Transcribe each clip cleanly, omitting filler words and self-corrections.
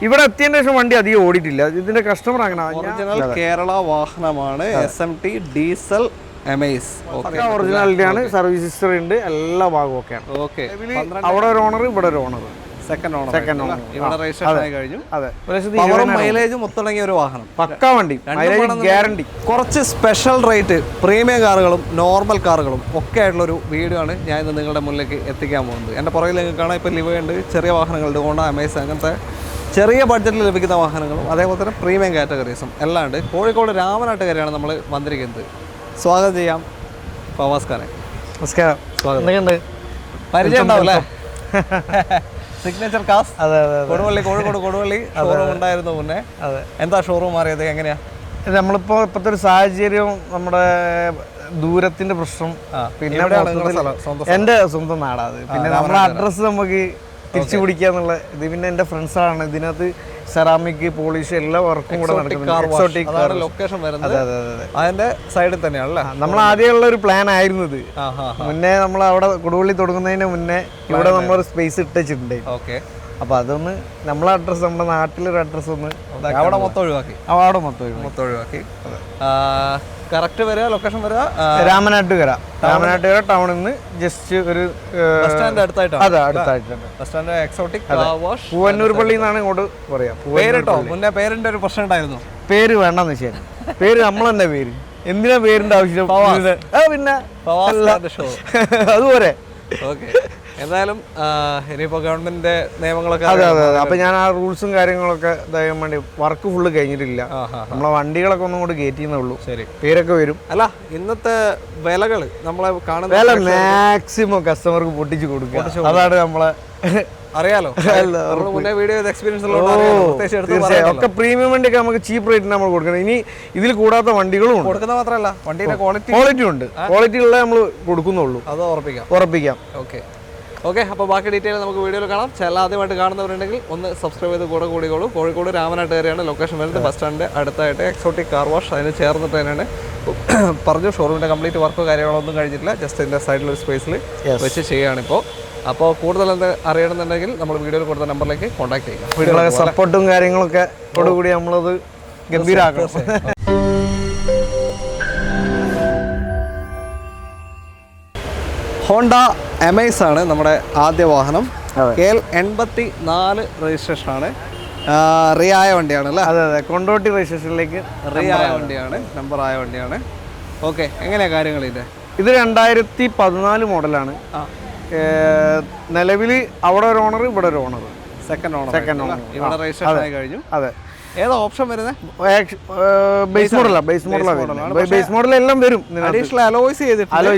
ഇവിടെ എത്തിയതിന് ശേഷം വണ്ടി അധികം ഓടിയിട്ടില്ല. ഇതിന്റെ കസ്റ്റമർ അങ്ങനെ ഒറിജിനൽ കേരള വാഹനമാണ്. SMT diesel Amaze. ഒറിജിനാലിറ്റി ആണ്. സർവീസ് ഹിസ്റ്ററി ഉണ്ട്. എല്ലാ ഭാഗവും ഒക്കെയാണ്. അവിടെ ഒരു ഓണർ, ഇവിടെ ഒരു ഓണർ. Second owner. ഇവിടെ രജിസ്ട്രേഷൻ ആയി കഴിഞ്ഞു. അതെ, പവറും മൈലേജും ഒത്തുടങ്ങിയ ഒരു വാഹനം. പക്കാ വണ്ടി, ഗ്യാരണ്ടി. കുറച്ച് സ്പെഷ്യൽ റേറ്റ് പ്രീമിയം കാറുകളും നോർമൽ കാറുകളും ഒക്കെ ആയിട്ടുള്ളൊരു വീഡിയോ ആണ് ഞാൻ ഇന്ന് നിങ്ങളുടെ മുന്നിലേക്ക് എത്തിക്കാൻ പോകുന്നത്. എൻ്റെ പുറകിൽ നിങ്ങൾക്ക് കാണാം, ഇപ്പോൾ ലിവ ഉണ്ട്, ചെറിയ വാഹനങ്ങളുണ്ട്, ഹോണ്ട അമേസ്, അങ്ങനത്തെ ചെറിയ ബഡ്ജറ്റിൽ ലഭിക്കുന്ന വാഹനങ്ങളും അതേപോലെ തന്നെ പ്രീമിയം കാറ്റഗറീസും എല്ലാം ഉണ്ട്. കോഴിക്കോട് രാമനാട്ടുകരയാണ് നമ്മൾ വന്നിരിക്കുന്നത്. സ്വാഗതം ചെയ്യാം ഫവാസ് ഖാനെ. നമസ്കാരം. സ്വാഗതം. പരിചയം ഉണ്ടാവില്ലേ? സിഗ്നേച്ചർ കാസ്. അതെ, കൊടുവള്ളി, കോഴിക്കോട് കൊടുവള്ളി ഷോറൂം ഉണ്ടായിരുന്നു മുന്നേ. അതെ. എന്താ ഷോറൂം മാറിയത്? എങ്ങനെയാ? നമ്മളിപ്പോൾ ഇപ്പോഴത്തെ ഒരു സാഹചര്യം, നമ്മുടെ ദൂരത്തിന്റെ പ്രശ്നം, പിന്നെ എന്റെ സ്വന്തം നാടാത്, പിന്നെ നമ്മുടെ അഡ്രസ്സ് നമുക്ക് തിരിച്ചു പിടിക്കാന്നുള്ള ഇത്. പിന്നെ എന്റെ ഫ്രണ്ട്സാണ് ഇതിനകത്ത് സെറാമിക്, പോളിഷ് എല്ലാ വർക്കും കൂടെ നടക്കുന്നത്. ലൊക്കേഷൻ വരുന്നത് അതിന്റെ സൈഡിൽ തന്നെയാണല്ലേ. നമ്മൾ ആദ്യമുള്ള ഒരു പ്ലാൻ ആയിരുന്നു ഇത്. മുന്നേ നമ്മൾ അവിടെ കൊടുവള്ളി തുടങ്ങുന്നതിന് മുന്നേ ഇവിടെ നമ്മളൊരു സ്പേസ് ഇട്ടിട്ടുണ്ട്. അപ്പൊ അതൊന്ന് നമ്മളെ അഡ്രസ്, നമ്മുടെ നാട്ടിലൊരു അഡ്രസ് ഒന്ന് അവിടെ മൊത്തം ഒഴിവാക്കി. അവിടെ മൊത്തം ഒഴിവാക്കി. കറക്റ്റ് വരിക, ലൊക്കേഷൻ വരിക രാമനാട്ടുകര ടൗണിൽ നിന്ന് ജസ്റ്റ് ഒരു ബസ് സ്റ്റാൻഡ് അടുത്തായിട്ടാണ്. അതെ, അടുത്തായിട്ടുണ്ട്. Bus stand exotic wash Poovannur പള്ളി എന്നാണ് ഇങ്ങോട്ട് പറയാ. പേരിട്ടോ? മുന്നേ പേരിന്റെ ഒരു പ്രശ്നം ഉണ്ടായിരുന്നു. പേര് വേണ്ടെന്ന് വെച്ചാൽ പേര് നമ്മളെന്നെ പേര്. എന്തിനാ പേരിന്റെ ആവശ്യം? പിന്നെ അതുപോലെ. ഓക്കെ, എന്തായാലും ഇനിയിപ്പോ ഗവൺമെന്റിന്റെ നിയമങ്ങളൊക്കെ. അതെ. അപ്പൊ ഞാൻ ആ റൂൾസും കാര്യങ്ങളൊക്കെ ഇതാകാൻ വേണ്ടി വർക്ക് ഫുള്ള് കഴിഞ്ഞിട്ടില്ല. നമ്മളെ വണ്ടികളൊക്കെ ഒന്നും കൂടെ കയറ്റിയെന്നേ ഉള്ളൂ. ശരി, പേരൊക്കെ വരും. അല്ല, ഇന്നത്തെ വിലകള് നമ്മളെ കാണുന്ന വില മാക്സിമം കസ്റ്റമർക്ക് പൊട്ടിച്ചു കൊടുക്കുക. അതാണ് നമ്മളെ അറിയാലോ, മുന്നേ വീഡിയോ എക്സ്പീരിയൻസ് ഒക്കെ. പ്രീമിയം വണ്ടിയൊക്കെ നമുക്ക് ചീപ്പ് റേറ്റിന് നമ്മൾ കൊടുക്കണം. ഇനി ഇതിൽ കൂടാത്ത വണ്ടികളും കൊടുക്കുന്ന മാത്രമല്ല, വണ്ടിയുടെ ക്വാളിറ്റി ഉണ്ട്. ക്വാളിറ്റി ഉള്ള നമ്മൾ കൊടുക്കുന്നുള്ളൂ. അത് ഉറപ്പിക്കാം. ഓക്കെ, അപ്പോൾ ബാക്കി ഡീറ്റെയിൽ നമുക്ക് വീഡിയോയിൽ കാണാം. ചില ആദ്യമായിട്ട് കാണുന്നവരുണ്ടെങ്കിൽ ഒന്ന് സബ്സ്ക്രൈബ് ചെയ്ത് കൂടിക്കോളൂ. കോഴിക്കോട് രാമനാട്ടുകരയാണ് ലൊക്കേഷൻ വരുന്നത്. ബസ് സ്റ്റാൻഡിൻ്റെ അടുത്തായിട്ട് എക്സോട്ടിക് കാർ വാഷ് അതിന് ചേർന്നിട്ട് തന്നെയാണ് പറഞ്ഞു. ഷോറൂമിൻ്റെ കംപ്ലീറ്റ് വർക്കോ കാര്യങ്ങളൊന്നും കഴിഞ്ഞിട്ടില്ല. ജസ്റ്റ് ഇതിൻ്റെ സൈഡിലൊരു സ്പേസിൽ വെച്ച് ചെയ്യുകയാണിപ്പോൾ. അപ്പോൾ കൂടുതൽ എന്ത് അറിയണമെന്നുണ്ടെങ്കിൽ നമ്മൾ വീഡിയോയിൽ കൊടുത്ത നമ്പറിലേക്ക് കോൺടാക്ട് ചെയ്യുക. വീഡിയോയിലെ സപ്പോർട്ടും കാര്യങ്ങളൊക്കെ കൂടി നമ്മളത് ഗംഭീരമാക്കണം. ഹോണ്ട അമേസ് ആണ് നമ്മുടെ ആദ്യ വാഹനം. KL 84 രജിസ്ട്രേഷനാണ്. റിയായ വണ്ടിയാണ് അല്ലേ? അതെ. കൊണ്ടോട്ടി രജിസ്ട്രേഷനിലേക്ക് റിയായ വണ്ടിയാണ്, നമ്പർ ആയ വണ്ടിയാണ്. ഓക്കെ, എങ്ങനെയാ കാര്യങ്ങൾ? ഇത് 2014 മോഡലാണ്. നിലവിൽ അവിടെ ഒരു ഓണർ, ഇവിടെ ഒരു ഓണർ. Second owner. ഇവിടെ രജിസ്ട്രേഷൻ ആയി കഴിഞ്ഞു. അതെ. ഏതാ ഓപ്ഷൻ വരുന്നത്? ബേസ് മോഡൽ എല്ലാം വരും. അഡീഷണൽ അലോയ്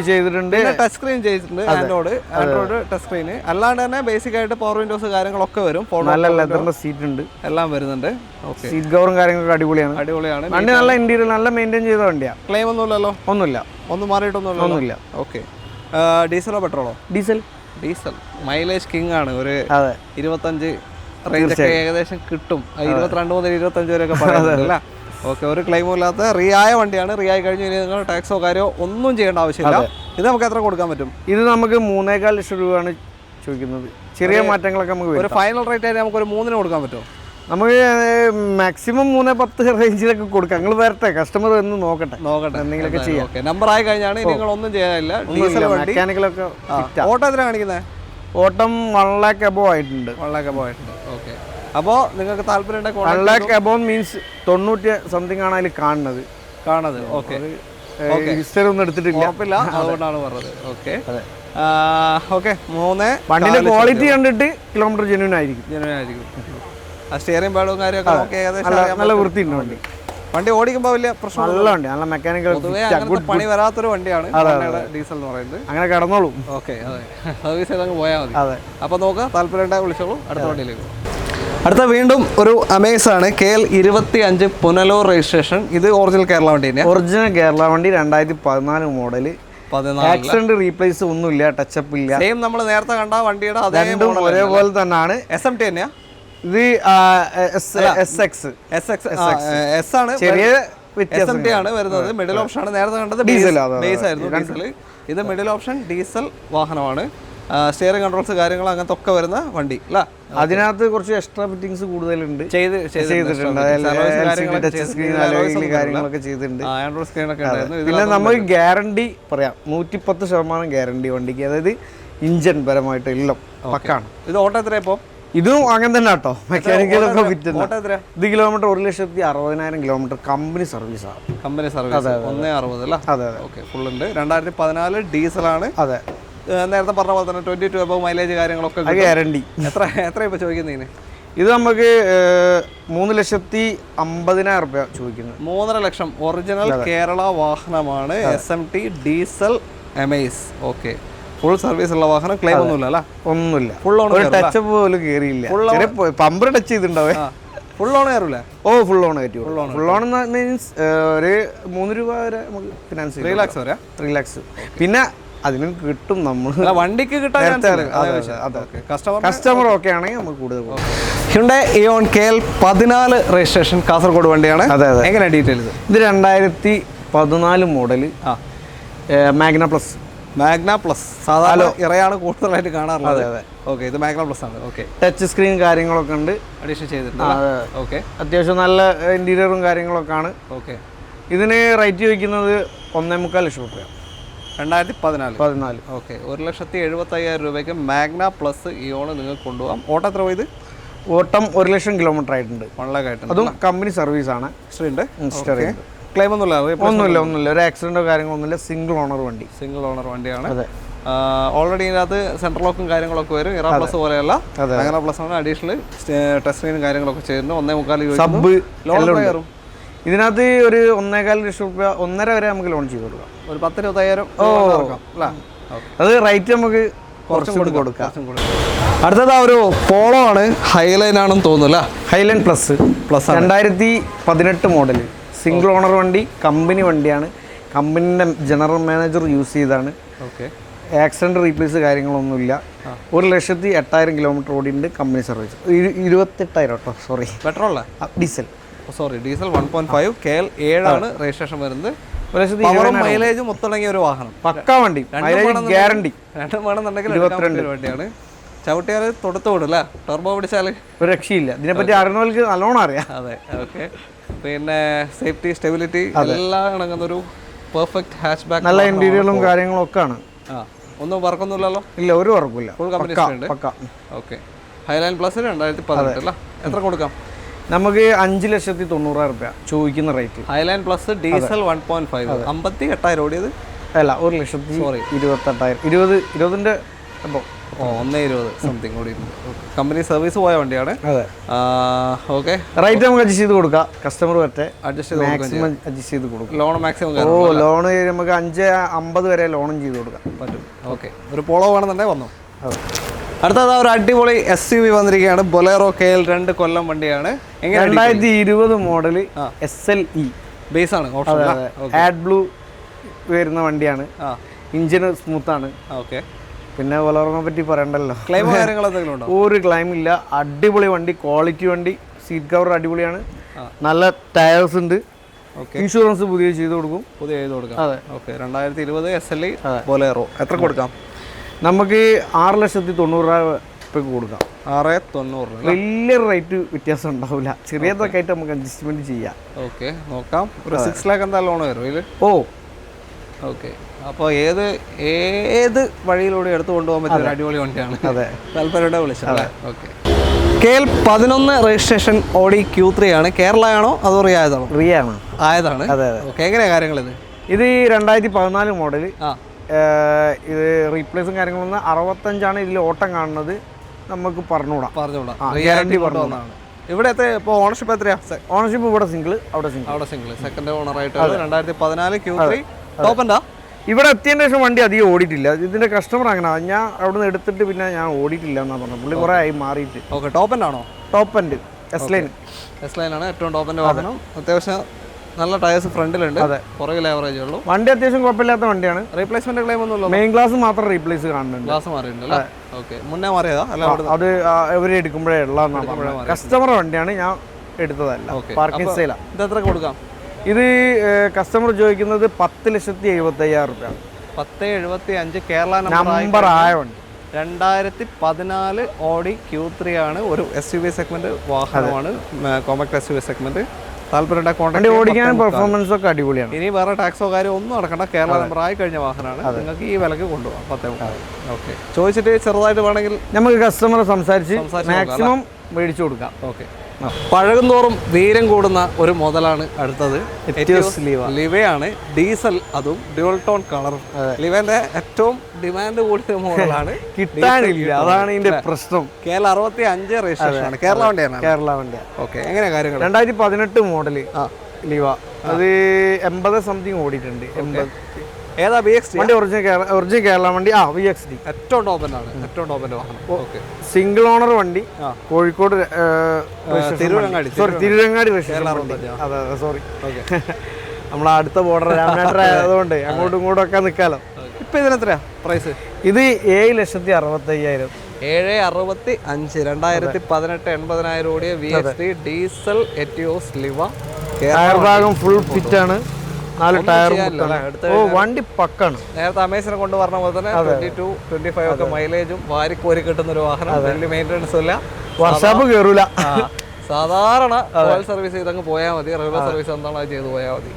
ചെയ്തിട്ടുണ്ട്. ടച്ച് സ്ക്രീൻ ചെയ്തിട്ടുണ്ട്. ആൻഡ്രോയിഡ് ടച്ച് സ്ക്രീൻ അല്ലാണ്ട് തന്നെ ബേസിക് ആയിട്ട് പവർ വിൻഡോസ് കാര്യങ്ങളൊക്കെ വരും. നല്ല ലെതറിന്റെ സീറ്റ് ഉണ്ട്, എല്ലാം വരുന്നുണ്ട്. സീറ്റ് കവറും കാര്യങ്ങളൊക്കെ അടിപൊളിയാണ്. വണ്ടി നല്ല ഇന്റീരിയർ നല്ല മെയിൻറ്റെയിൻ ചെയ്ത വണ്ടിയാണ്. ക്ലെയിം ഒന്നുമില്ലല്ലോ? ഒന്നും മാറിയിട്ടൊന്നുമില്ല. ഓക്കെ, ഡീസലോ പെട്രോളോ? ഡീസൽ. മൈലേജ് കിങ് ആണ്. ഒരു 25 റേഞ്ചൊക്കെ ഏകദേശം കിട്ടും. 22 മുതൽ 25 വരെയൊക്കെ പറയുന്നില്ല. ഓക്കെ, ഒരു ക്ലെയിമും ഇല്ലാത്ത റിയായ വണ്ടിയാണ്. റിയായി കഴിഞ്ഞ് ഇനി നിങ്ങൾ ടാക്സോ കാര്യമോ ഒന്നും ചെയ്യേണ്ട ആവശ്യമില്ല. ഇത് നമുക്ക് എത്ര കൊടുക്കാൻ പറ്റും? ഇത് നമുക്ക് 3.25 ലക്ഷം രൂപയാണ് ചോദിക്കുന്നത്. ചെറിയ മാറ്റങ്ങളൊക്കെ നമുക്ക് ഒരു ഫൈനൽ റേറ്റ് ആയിട്ട് നമുക്ക് ഒരു 3-ന് കൊടുക്കാൻ പറ്റുമോ? നമുക്ക് മാക്സിമം 3.10 റേഞ്ചിലൊക്കെ കൊടുക്കാം. നിങ്ങൾ വരട്ടെ, കസ്റ്റമർ എന്ന് നോക്കട്ടെ എന്തെങ്കിലുമൊക്കെ ചെയ്യാം. നമ്പർ ആയി കഴിഞ്ഞാൽ നിങ്ങൾ ഒന്നും ചെയ്യാനില്ല. മെക്കാനിക്കലൊക്കെ. ഓട്ടോ എത്ര കാണിക്കുന്നത്? ഓട്ടം 1 lakh above ആയിട്ടുണ്ട്. 1 lakh above ആയിട്ടുണ്ട്. ഓക്കെ, അപ്പോൾ നിങ്ങൾക്ക് താല്പര്യം 1 lakh above മീൻസ് 90 സംതിങ് ആണ് അതിൽ കാണുന്നത്. ഓക്കെ, ഹിസ്റ്ററി ഒന്നും എടുത്തിട്ടില്ല, അതുകൊണ്ടാണ് പറഞ്ഞത്. ഓക്കെ, 3. വണ്ടിന്റെ ക്വാളിറ്റി കണ്ടിട്ട് കിലോമീറ്റർ ജെന്യൂൻ ആയിരിക്കും. ആ സ്റ്റിയറിംഗ് പാഡും കാര്യമൊക്കെ ഏകദേശം നല്ല വൃത്തിയുണ്ട് വണ്ടി. വണ്ടി ഓടിക്കുമ്പോൾ വലിയ പ്രശ്നം. നല്ല വണ്ടി, നല്ല മെക്കാനിക്കൽ, പണി വരാത്തൊരു വണ്ടിയാണ് ഡീസൽ എന്ന് പറയുന്നത്. അങ്ങനെ കിടന്നോളൂ. ഓക്കെ, അതെ, സർവീസ് ചെയ്തങ്ങ് പോയാൽ മതി. അതെ. അപ്പോൾ നോക്കുക, താല്പര്യം വിളിച്ചോളൂ. അടുത്ത വണ്ടിയിലേക്ക്. അടുത്ത വീണ്ടും ഒരു അമേസ് ആണ്. KL 25 Punalur registration. ഇത് ഒറിജിനൽ കേരള വണ്ടി തന്നെയാണ്. ഒറിജിനൽ കേരള വണ്ടി, 2014 മോഡല്. ആക്സിഡന്റ് റീപ്ലേസ് ഒന്നുമില്ല, ടച്ചപ്പ് ഇല്ല. സെയിം നമ്മൾ നേരത്തെ കണ്ട വണ്ടിയുടെ ഒരേപോലെ തന്നെയാണ്. SMT തന്നെയാ. ഇത് SX ആണ്. ചെറിയ SMT ആണ് വരുന്നത്. മിഡിൽ ഓപ്ഷൻ ആണ്. നേരത്തെ കണ്ടത് ബേസ് ആയിരുന്നു ഡീസൽ. ഇത് മിഡിൽ ഓപ്ഷൻ ഡീസൽ വാഹനമാണ്. സ്റ്റിയറിംഗ് കൺട്രോൾസ് കാര്യങ്ങൾ അങ്ങനത്തെ ഒക്കെ വരുന്ന വണ്ടി അല്ല. അതിനകത്ത് കുറച്ച് എക്സ്ട്രാ ഫിറ്റിംഗ്സ് കൂടുതലുണ്ട് ചെയ്തിട്ടുണ്ട്. ടച്ച് സ്ക്രീൻ കാര്യങ്ങളൊക്കെ ചെയ്തിട്ടുണ്ട്. പിന്നെ നമുക്ക് ഗ്യാരണ്ടി പറയാം, 110% ഗ്യാരണ്ടി വണ്ടിക്ക്. അതായത് ഇഞ്ചൻ പരമായിട്ട് എല്ലാം പക്കാണ്. ഇത് ഓട്ടോ എത്രയാ ഇപ്പോൾ? ഇതും അങ്ങനെ തന്നെ കേട്ടോ, മെക്കാനിക്കലൊക്കെ ഫിറ്റ്. ഇത് കിലോമീറ്റർ 1,60,000 കിലോമീറ്റർ കമ്പനി സർവീസാണ്. കമ്പനി സർവീസ് 160 അല്ലേ? അതെ അതെ, ഓക്കെ. ഫുൾ ഉണ്ട്. 2014 ഡീസലാണ്. അതെ, നേരത്തെ പറഞ്ഞ പോലെ തന്നെ 22 അബവ് മൈലേജ് കാര്യങ്ങളൊക്കെ ഗ്യാരണ്ടി. എത്ര ഇപ്പോൾ ചോദിക്കുന്നതിന്? ഇത് നമുക്ക് 3,50,000 രൂപ ചോദിക്കുന്നത്. 3.5 ലക്ഷം ഒറിജിനൽ കേരള വാഹനമാണ്. SMT diesel Amaze. Okay. Full service ഉള്ള വാഹനം, ക്ലെയിം ഒന്നുമില്ല അല്ലേ? ഒന്നുമില്ല. ഫുൾ ഓൺ ടച്ച് പോലും കയറിയില്ല. പമ്പർ ടച്ച് ചെയ്തിട്ടുണ്ടാവേ. ഫുൾ ഓൺ കയറില്ല? ഓ, ഫുൾ ഓൺ കയറ്റി. ഫുൾ ഓൺ മീൻസ് ഒരു 3 രൂപ വരെ നമുക്ക് ഫിനാൻസ് 3 lakhs വരെ. 3 lakhs. പിന്നെ അതിനും കിട്ടും. നമ്മൾ വണ്ടിക്ക് കിട്ടാൻ കസ്റ്റമർ ഓക്കെ ആണെങ്കിൽ നമുക്ക് കൂടുതൽ. Hyundai Eon KL 14 registration, Kasaragod വണ്ടിയാണ്. അതെ അതെ. എങ്ങനെയാണ് ഡീറ്റെയിൽ? ഇത് 2014 model Magna plus. Magna plus സാധാരണ ഇറയാണ് കൂടുതലായിട്ട് കാണാറുള്ളത്. ഓക്കെ. ഇത് മാഗ്ന പ്ലസ് ആണ്. ഓക്കെ. ടച്ച് സ്ക്രീൻ കാര്യങ്ങളൊക്കെ ഉണ്ട്, അഡീഷൻ ചെയ്തിട്ടുണ്ട്. ഓക്കെ. അത്യാവശ്യം നല്ല ഇന്റീരിയറും കാര്യങ്ങളൊക്കെ ആണ്. ഓക്കെ. ഇതിന് റേറ്റ് ചോദിക്കുന്നത് 1.25 ലക്ഷം രൂപ. 2014. ഓക്കെ. 1,75,000 രൂപയ്ക്ക് മാഗ്ന പ്ലസ് ഇയോണ് നിങ്ങൾക്ക് കൊണ്ടുപോകാം. ഓട്ടം എത്ര പോയത്? ഓട്ടം 1 ലക്ഷം കിലോമീറ്റർ ആയിട്ടുണ്ട്. 1 lakh ആയിട്ടുണ്ട്. അതും കമ്പനി സർവീസ് ആണ്. ക്ലെയിം ഒന്നുമില്ല. ഒരു ആക്സിഡന്റോ കാര്യങ്ങളൊന്നുമില്ല. സിംഗിൾ ഓണർ വണ്ടിയാണ്. അതെ. ഓൾറെഡി ഇതിനകത്ത് സെൻട്രൽ ലോക്കും കാര്യങ്ങളൊക്കെ വരും. ഇറ പ്ലസ് പോലെയല്ല, മാഗ്ന പ്ലസ് ആണ്. അഡീഷണൽ ടച്ച് സ്ക്രീനും കാര്യങ്ങളൊക്കെ ചെയ്യുന്നു. 1.25 സബ് ലോൺ. ഇതിനകത്ത് ഒരു 1.25 ലക്ഷം രൂപ 1.5 വരെ നമുക്ക് ലോൺ ചെയ്ത് കൊടുക്കാം. ഒരു 10-20,000. അത് റേറ്റ് നമുക്ക് കുറച്ചും കൊടുക്കാം. അടുത്തത് ഒരു പോളോ ആണ്. ഹൈലൈൻ ആണെന്ന് തോന്നുന്നില്ല. Highline plus 2018 model, single owner വണ്ടി, കമ്പനി വണ്ടിയാണ്. കമ്പനിൻ്റെ ജനറൽ മാനേജർ യൂസ് ചെയ്താണ്. ഓക്കെ. ആക്സിഡൻറ്റ് റീപ്ലേസ് കാര്യങ്ങളൊന്നുമില്ല. 1,08,000 കിലോമീറ്റർ ഓടിയുണ്ട്. കമ്പനി സർവീസ് 28,000 കേട്ടോ. സോറി, പെട്രോളാ? ഡീസൽ. ഡീസൽ 1.5 KL 7 ആണ് രജിസ്ട്രേഷൻ വരുന്നത്. 1,70,000 മൈലേജ് മൊത്തടങ്ങിയ ഒരു വാഹനം. പക്കാ വണ്ടി, ഗ്യാരണ്ടി. രണ്ടും വേണമെന്നുണ്ടെങ്കിൽ 22 വണ്ടിയാണ്. ചവിട്ടിയാൽ തൊടുത്ത് വിടില്ല, ടർബോ പിടിച്ചാൽ ഒരു രക്ഷയില്ല. ഇതിനെപ്പറ്റി അറിയുന്നവർക്ക് നല്ലോണം അറിയാം. അതെ. ഓക്കെ. പിന്നെ സേഫ്റ്റി, സ്റ്റെബിലിറ്റി എല്ലാം അടങ്ങുന്ന ഒരു പെർഫെക്റ്റ് ഹാച്ച് ബാക്ക്. നല്ല ഇന്റീരിയറും കാര്യങ്ങളും ഒക്കെ ആണ്. ഒന്നും വർക്കൊന്നുമില്ലല്ലോ? ഇല്ല, ഒരു വർക്കില്ല. ഫുൾ കമ്പനി ഉണ്ട്. ഓക്കെ. ഹൈലൈൻ പ്ലസ് 2018 അല്ല? എത്ര കൊടുക്കാം? നമുക്ക് 5,90,000 രൂപ ചോദിക്കുന്ന റേറ്റ്. ഹൈലൈൻ പ്ലസ് ഡീസൽ 1.5 58,000 ഓടിയത് അല്ല, 1,28,000. 20 അപ്പോൾ 1.20 സംതിങ് ഓടിയിട്ടുണ്ട്. കമ്പനി സർവീസ് പോയ വണ്ടിയാണ്. അതെ. ഓക്കെ. റേറ്റ് നമുക്ക് അഡ്ജസ്റ്റ് ചെയ്ത് കൊടുക്കാം. കസ്റ്റമർ പറ്റേ അഡ്ജസ്റ്റ് ചെയ്ത് കൊടുക്കും. ലോൺ മാക്സിമം ലോണ് നമുക്ക് 5.50 വരെ ലോണും ചെയ്ത് കൊടുക്കാം പറ്റും. ഓക്കെ. ഒരു പോളോ വേണമെന്നുണ്ടെങ്കിൽ വന്നു. അടുത്തത് ഒരു അടിപൊളി SUV വന്നിരിക്കുകയാണ്. ബൊലേറോ KL 2 കൊല്ലം വണ്ടിയാണ്. 2020 മോഡൽ SLE ബേസ് ആണ്. ആഡ് ബ്ലൂ വരുന്ന വണ്ടിയാണ്. ഇഞ്ചിന് സ്മൂത്ത് ആണ്. ഓക്കെ. പിന്നെ ബൊലേറോനെ പറ്റി പറയണ്ടല്ലോ. ക്ലെയിം കാര്യങ്ങൾ എന്തെങ്കിലും ഉണ്ടോ? ഒരു ക്ലെയിം ഇല്ല. അടിപൊളി വണ്ടി, ക്വാളിറ്റി വണ്ടി. സീറ്റ് കവർ അടിപൊളിയാണ്. നല്ല ടയേഴ്സ് ഉണ്ട്. ഇൻഷുറൻസ് പുതിയ ചെയ്ത് കൊടുക്കും. അതെ. ഓക്കെ. 2020 SLE ബൊലേറോ എത്ര കൊടുക്കാം? നമുക്ക് 6,90,000 രൂപയ്ക്ക് കൊടുക്കാം. 6,90,000. വലിയ റേറ്റ് വ്യത്യാസം ഉണ്ടാവില്ല. ചെറിയതൊക്കെ ആയിട്ട് നമുക്ക് അഡ്ജസ്റ്റ്മെന്റ് ചെയ്യാം. ഓക്കെ. നോക്കാം. ഒരു 6 lakh എന്താ ലോൺ വരും ഇതിൽ? ഓ, ഓക്കെ. അപ്പോൾ ഏത് വഴിയിലൂടെ എടുത്തു കൊണ്ടുപോകാൻ പറ്റിയ ഒരു അടിപൊളി വണ്ടിയാണ്. അതെ. താല്പര്യയുടെ വിളിച്ചത്. Okay. KL 11 registration Audi Q3 ആണ്. കേരള ആണോ അതോ റിയായതാണോ? റിയാണ്. ആയതാണ്. അതെ അതെ. ഓക്കെ. എങ്ങനെയാണ് കാര്യങ്ങൾ? ഇത് 2014 മോഡൽ. ഇത് റീപ്ലേസും കാര്യങ്ങളൊന്നും 65 ഇതിൽ ഓട്ടം കാണുന്നത്. നമുക്ക് പറഞ്ഞുകൂടാ. ഗ്യാരണ്ടി പറഞ്ഞതാണ്. ഇവിടെ ഇപ്പോൾ ഓണർഷിപ്പ് എത്രയാ? ഓണർഷിപ്പ് ഇവിടെ സിംഗിൾ, അവിടെ സിംഗിൾ. സെക്കൻഡ് ഓണർ ആയിട്ട് 2014 Q3 ടോപ്പ് എന്താ? ഇവിടെ എത്തിയതിന് ശേഷം വണ്ടി അധികം ഓടിയിട്ടില്ല. ഇതിന്റെ കസ്റ്റമർ അങ്ങനെ ഞാൻ അവിടെ നിന്ന് എടുത്തിട്ട് പിന്നെ ഞാൻ ഓടിയിട്ടില്ല എന്നാ പറഞ്ഞത്. പുള്ളി കുറെ ആയി മാറിയിട്ട്. ഓക്കെ. ടോപ്പ് എൻഡ് ആണോ? ടോപ്പ് എൻഡ് S-Line ആണ് ഏറ്റവും ടോപ്പ് എൻഡ് വാഹനം. അത്യാവശ്യം നല്ല ടയേഴ്സ് ഫ്രണ്ടിലുണ്ട്. പുറകിൽ ആവറേജ് ഉള്ളൂ. വണ്ടി അത്യാവശ്യം കുഴപ്പമില്ലാത്ത വണ്ടിയാണ്. റീപ്ലേസ്മെന്റ് ക്ലെയിം ഒന്നുമില്ല. മെയിൻ ഗ്ലാസ് മാത്രം റീപ്ലേസ് കാണുന്നുണ്ട്. ഗ്ലാസ് മാറിയിട്ടുണ്ട്. ഓക്കെ. മുന്നേ മാറിയതാ? അല്ല, അത് ഇവര് എടുക്കുമ്പോഴേ ഉള്ള കസ്റ്റമർ വണ്ടിയാണ്, ഞാൻ എടുത്തതല്ല. പാർക്കിംഗ് സെയിലാ. ഇത് എത്ര കൊടുക്കാം? ഇത് കസ്റ്റമർ ചോദിക്കുന്നത് 10,75,000 രൂപ. 10,75 കേരള നമ്പർ ആയ വണ്ടി. 2014 ഓഡി Q3 ആണ്. ഒരു SUV സെഗ്മെന്റ് വാഹനമാണ്, കോമ്പാക്ട് SUV സെഗ്മെന്റ്. താല്പര്യമുള്ള കോൺടാക്ട് ഓടിക്കാൻ പെർഫോമൻസ് ഒക്കെ അടിപൊളിയാണ്. ഇനി വേറെ ടാക്സോ കാര്യം ഒന്നും നടക്കണ്ട, കേരള നമ്പർ ആയി കഴിഞ്ഞ വാഹനമാണ്. നിങ്ങൾക്ക് ഈ വിലക്ക് കൊണ്ടുപോകാം 10,000. ഓക്കെ, ചോദിച്ചിട്ട് ചെറുതായിട്ട് വേണമെങ്കിൽ നമുക്ക് കസ്റ്റമറെ സംസാരിച്ച് മാക്സിമം മേടിച്ചു കൊടുക്കാം. ഓക്കെ, പഴകുന്തോറും വീരം കൂടുന്ന ഒരു മോഡലാണ് അടുത്തത്. ലിവയാണ്, ഡീസൽ, അതും ഡ്യുവൽ ടോൺ കളർ. ലിവന്റെ ഏറ്റവും ഡിമാൻഡ് കൂടിയ മോഡലാണ്, കിട്ടാനില്ല, അതാണ് ഇതിന്റെ പ്രശ്നം. കേരള 65 രജിസ്ട്രേഷൻ ആണ്. കേരള വണ്ടിയാണ്. കേരള വണ്ടിയാണ്. ഓക്കെ, എങ്ങനെയാ കാര്യങ്ങൾ? 2018 മോഡല് ലിവ, അത് 80 സംതിങ് ഓടിയിട്ടുണ്ട്. 80. ഏതാ? VXD വണ്ടി ഒറിജിനൽ കേരള വണ്ടി. VXD ഏറ്റവും ടോപ്പനാണ്, ഏറ്റവും ടോപ്പന്റെ വാഹനം. ഓക്കെ, സിംഗിൾ ഓണർ വണ്ടി, കോഴിക്കോട് തിരുവരങ്ങാടി. അതെ, സോറി. നമ്മളെ അടുത്ത ബോർഡർ രാമനാട്ടർ ആയതുകൊണ്ട് അങ്ങോട്ടും ഇങ്ങോട്ടും ഒക്കെ നിൽക്കാലോ. ഇപ്പൊ ഇതിനെത്രയാ പ്രൈസ്? ഇത് 7,65,000. 7,65,000. 2018 80,000 ഓടിയ VXD ഡീസൽ എറ്റിയോസ് ലിവ. ടയർ ഭാഗം ഫുൾ ഫിറ്റ് ആണ്. 4 ടയർ. വണ്ടി പക്കാണ്. നേരത്തെ അമേസിനെ കൊണ്ട് പറഞ്ഞ പോലെ തന്നെ 22-25 ഒക്കെ മൈലേജും വാരിക്കോരി കിട്ടുന്ന ഒരു വാഹനം. വലിയ മെയിൻ്റെനൻസും ഇല്ല, വർഷാപ്പ് കയറൂല. സാധാരണ ഓയിൽ സർവീസ് ചെയ്തങ്ങ് പോയാൽ മതി, റെഗുലർ സർവീസ് എന്താണോ അത് ചെയ്ത് പോയാൽ മതി.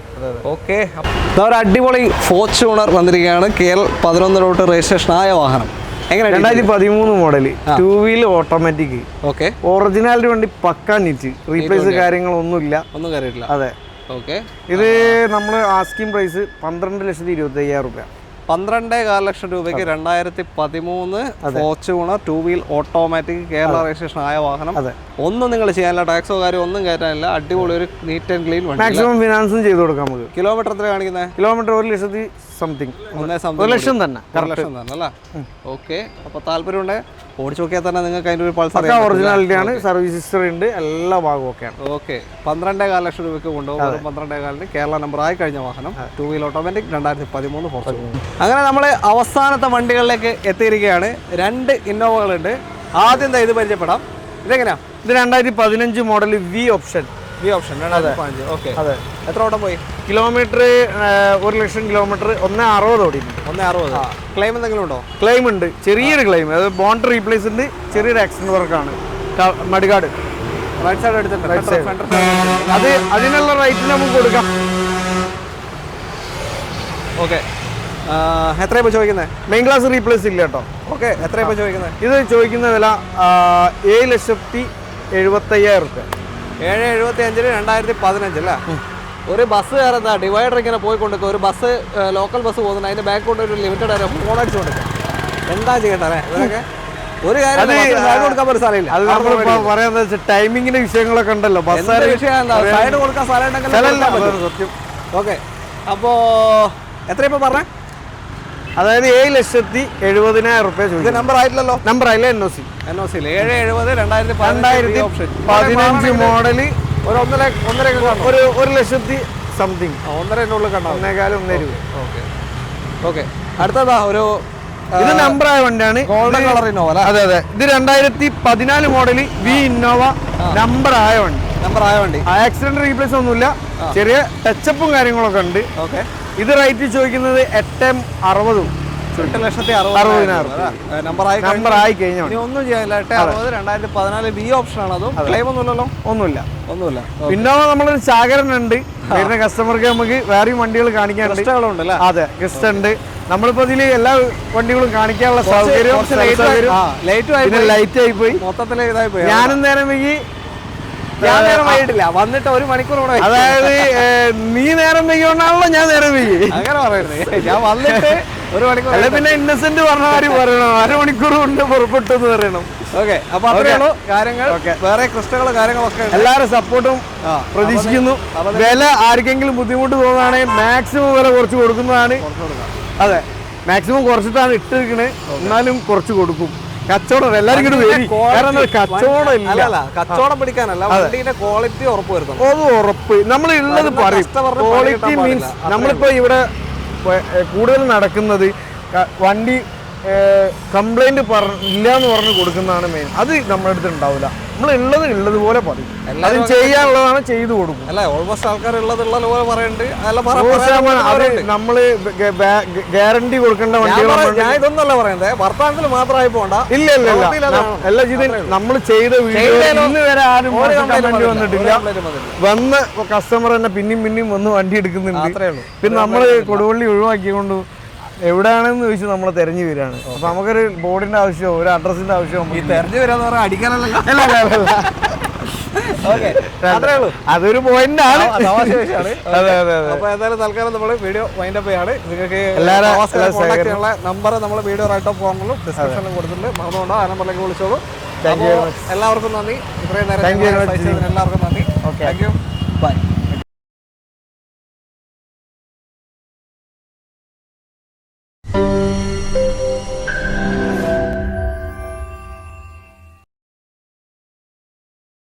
ഓക്കെ, ഒരു അടിപൊളി ഫോർച്യൂണർ വന്നിരിക്കുകയാണ്. KL11 രജിസ്ട്രേഷൻ ആയ വാഹനം. 2013 model, 2 wheel automatic. Okay, originality വണ്ടി പക്കാ നീറ്റ്, റീപ്ലേസ് കാര്യങ്ങളൊന്നുമില്ല, ഒന്നും കാര്യമില്ല. അതെ. ഓക്കെ, ഇത് നമ്മൾ ആസ്കിംഗ് പ്രൈസ് 12,25,000 രൂപ. 12.5 ലക്ഷം രൂപയ്ക്ക് 2013 Fortuner 2 wheel automatic Kerala registration ആയ വാഹനം. ഒന്നും നിങ്ങൾ ചെയ്യാനില്ല, ടാക്സോ കാര്യം ഒന്നും കയറ്റാനില്ല. അടിപൊളി ഒരു നീറ്റ് ആൻഡ് ക്ലീൻ വണ്ടി. മാക്സിമം ഫിനാൻസും ചെയ്ത് കൊടുക്കാം നമുക്ക്. കിലോമീറ്റർ എത്ര കാണിക്കുന്നത്? Kilometre 1,00,000 something. 1 ലക്ഷം തന്നെ. 1 ലക്ഷം തന്നെ അല്ലേ? ഓക്കെ, അപ്പോൾ താല്പര്യമുണ്ട് ഓടിച്ചു നോക്കിയാൽ തന്നെ നിങ്ങൾക്ക് അതിൻ്റെ ഒരു പൾസർ ഒറിജിനാലിറ്റി ആണ്, സർവീസ് ഹിസ്റ്ററി ഉണ്ട്, എല്ലാ ഭാഗവും ഒക്കെയാണ്. ഓക്കെ, 12.5 ലക്ഷം രൂപയ്ക്ക് കൊണ്ടുപോകും. 12.5 കേരള നമ്പർ ആയി കഴിഞ്ഞ വാഹനം, 2 വീൽ ഓട്ടോമാറ്റിക് 2013 ഫോർച്യൂണർ. അങ്ങനെ നമ്മൾ അവസാനത്തെ വണ്ടികളിലേക്ക് എത്തിയിരിക്കുകയാണ്. 2 ഇന്നോവകളുണ്ട്. ആദ്യം ഇത് പരിചയപ്പെടാം. ഇതെങ്ങനെയാ? ഇത് 2015 മോഡൽ വി ഓപ്ഷൻ. 2015. ഓക്കെ, അതെ. എത്ര ഓട്ടം പോയി? കിലോമീറ്റർ 1 ലക്ഷം കിലോമീറ്റർ 160 ഓടി. 160. ക്ലെയിം എന്തെങ്കിലും ഉണ്ടോ? ക്ലെയിം ഉണ്ട്, ചെറിയൊരു ക്ലെയിം. അത് ബോണ്ട് റീപ്ലേസ് ഉണ്ട്, ചെറിയൊരു ആക്സിഡന്റ് വർക്കാണ്. മടികാട് റൈറ്റ് സൈഡ് എടുത്തിട്ടുണ്ട്. അത് അതിനുള്ള റൈറ്റ് നമുക്ക് കൊടുക്കാം. ഓക്കെ, എത്രയാണ് ചോദിക്കുന്നത്? മെയിൻ ക്ലാസ് റീപ്ലേസ് ഇല്ല കേട്ടോ. ഓക്കെ, എത്രയാണ് ചോദിക്കുന്നത്? ഇത് ചോദിക്കുന്ന വില 7,75,000 രൂപ. 7,75 2015 അല്ലേ? ഒരു ബസ് കയറുന്ന ഡിവൈഡർ ഇങ്ങനെ പോയി കൊടുക്കുക. ഒരു ബസ് ലോക്കൽ ബസ് പോകുന്നുണ്ട്, അതിന്റെ ബാക്ക് കൊണ്ട് ഒരു ലിമിറ്റഡ് ഫോൺ അടിച്ചു കൊടുക്കുക. എന്താ ചെയ്യട്ടെ ഇതൊക്കെ? ഒരു കാര്യം കൊടുക്കാൻ ഒരു സ്ഥലമില്ല. അത് നമ്മളിപ്പോ പറയാന്ന് ടൈമിങ്ങിന്റെ വിഷയങ്ങളൊക്കെ ഉണ്ടല്ലോ. ബസ് വിഷയം എന്താ? സൈഡ് കൊടുക്കാൻ സ്ഥലം ഉണ്ടെങ്കിൽ സത്യം. ഓക്കെ, അപ്പോ എത്ര ഇപ്പൊ പറഞ്ഞേ? അതായത് 7,70,000 രൂപ ചോദിക്കും. നമ്പർ ആയിട്ടില്ലല്ലോ? നമ്പർ ആയില്ല, NOC 770 2015 മോഡല്. ഒരു 1 ലക്ഷത്തി സംതിങ്, 1.5 കണ്ടോ? 1.25 1 രൂപ. ഓക്കെ, അടുത്തതാ ഒരു ഇത് നമ്പർ ആയ വണ്ടിയാണ്, ഗോൾഡൻ കളർ ഇന്നോവ. അതെ അതെ. ഇത് 2014 മോഡല് വി ഇന്നോവ, നമ്പർ ആയ വണ്ടി. ആക്സിഡന്റ് റീപ്ലേസ് ഒന്നുമില്ല, ചെറിയ ടച്ചപ്പും കാര്യങ്ങളൊക്കെ ഉണ്ട്. ഓക്കെ, ഇത് റേറ്റ് ചോദിക്കുന്നത് 8,60,000. 8,60,000 നമ്പർ ആയി കഴിഞ്ഞാൽ ഒന്നും ചെയ്യാനില്ല. 8,60,000 2014 ബി ഓപ്ഷൻ ആണ്. അതും ക്ലെയിം ഒന്നുമില്ലല്ലോ? ഒന്നുമില്ല. പിന്നെ നമ്മളൊരു ചാകരൻ ഉണ്ട്, വരുന്ന കസ്റ്റമർക്ക് നമുക്ക് വേറെയും വണ്ടികൾ കാണിക്കാനുണ്ട്. അതെ, ഗസ്റ്റ് ഉണ്ട്. നമ്മളിപ്പോ ഇതില് എല്ലാ വണ്ടികളും കാണിക്കാനുള്ള സൗകര്യം ലൈറ്റ് ആയി പോയി, മൊത്തത്തില് ഇതായി പോയി. ഞാനും നേരം വൈകി വൈകിട്ടില്ല, വന്നിട്ട് 1 മണിക്കൂർ കൂടെ. അതായത് നീ നേരം വൈകിയോണ്ടാണല്ലോ ഞാൻ നേരം വൈകി. അങ്ങനെ പറയുന്നത് ഞാൻ വന്നിട്ട് 1 മണിക്കൂർ. അല്ല, പിന്നെ ഇന്നസെന്റ് പറഞ്ഞ കാര്യം പറയണം, 1/2 മണിക്കൂർ കൊണ്ട് പുറപ്പെട്ടു എന്ന് പറയണം. ഓക്കെ, അപ്പൊ അത്രയുള്ളൂ കാര്യങ്ങൾ. വേറെ ക്രിസ്റ്റകളോ കാര്യങ്ങളൊക്കെ എല്ലാവരും സപ്പോർട്ടും പ്രതീക്ഷിക്കുന്നു. വില ആർക്കെങ്കിലും ബുദ്ധിമുട്ട് തോന്നുകയാണെങ്കിൽ മാക്സിമം വില കുറച്ച് കൊടുക്കുന്നതാണ്. അതെ, മാക്സിമം കുറച്ചിട്ടാണ് ഇട്ടിരിക്കണേ, എന്നാലും കുറച്ച് കൊടുക്കും. കച്ചവടം എല്ലാരും ഇങ്ങോട്ട് വരും. കാരണം കച്ചവടം ഇല്ല, കച്ചവടം പിടിക്കാനല്ല, വണ്ടിയുടെ ക്വാളിറ്റി ഉറപ്പ് വരുത്തും. അത് ഉറപ്പ്. നമ്മൾ ഉള്ളത് പറയും. ക്വാളിറ്റി മീൻസ് നമ്മളിപ്പോ ഇവിടെ കൂടുതൽ നടക്കുന്നത് വണ്ടി കംപ്ലൈന്റ് ഇല്ല എന്ന് പറഞ്ഞ് കൊടുക്കുന്നതാണ് മെയിൻ. അത് നമ്മുടെ അടുത്ത് ഉണ്ടാവില്ല. നമ്മൾ ഉള്ളതുപോലെ പറയും, എല്ലാവരും ചെയ്യാനുള്ളതാണ് ചെയ്തു കൊടുക്കും. അല്ല ഓൾമോസ്റ്റ് ആൾക്കാർ ഉള്ളത് പോലെ പറയുന്നുണ്ട്. അത് നമ്മള് ഗ്യാരണ്ടി കൊടുക്കേണ്ട വണ്ടികൾ. ഞാൻ ഇതൊന്നല്ല പറയുന്നത്, വർത്തമാനത്തിൽ മാത്രമായി പോണ്ട. ഇല്ല എല്ലാ നമ്മൾ ചെയ്ത വീഡിയോ ഇന്ന് വരെ ആരും കമന്റ് വന്നിട്ടില്ല. വന്ന് കസ്റ്റമർ തന്നെ പിന്നെയും വന്ന് വണ്ടി എടുക്കുന്നുണ്ട്. പിന്നെ നമ്മള് കൊടുവള്ളി ഒഴിവാക്കിക്കൊണ്ട് എവിടെയാണെന്ന് ചോദിച്ചാൽ നമ്മൾ തെരഞ്ഞു വരികയാണ്. അപ്പൊ നമുക്കൊരു ബോർഡിന്റെ ആവശ്യമോ ഒരു അഡ്രസ്സിന്റെ ആവശ്യമോ തെരഞ്ഞു വരാന്ന് പറഞ്ഞാൽ അടിക്കാനല്ലോ. അതൊരു പോയിന്റ് ആണ്. അപ്പൊ എന്തായാലും തൽക്കാലം നമ്മൾ വീഡിയോ വൈൻഡ് അപ്പ് ചെയ്യാണ്. നിങ്ങൾക്ക് നമ്പർ നമ്മൾ വീഡിയോ റൈറ്റ് ഫോമിലും ഡിസ്ക്രിപ്ഷനിലും കൊടുത്തിട്ടുണ്ട്. മറന്നുകൊണ്ടോ ആ നമ്പറിലേക്ക് വിളിച്ചോളൂ. എല്ലാവർക്കും നന്ദി. ഇത്രയും നേരം എല്ലാവർക്കും നന്ദി. Thank you. ബൈ.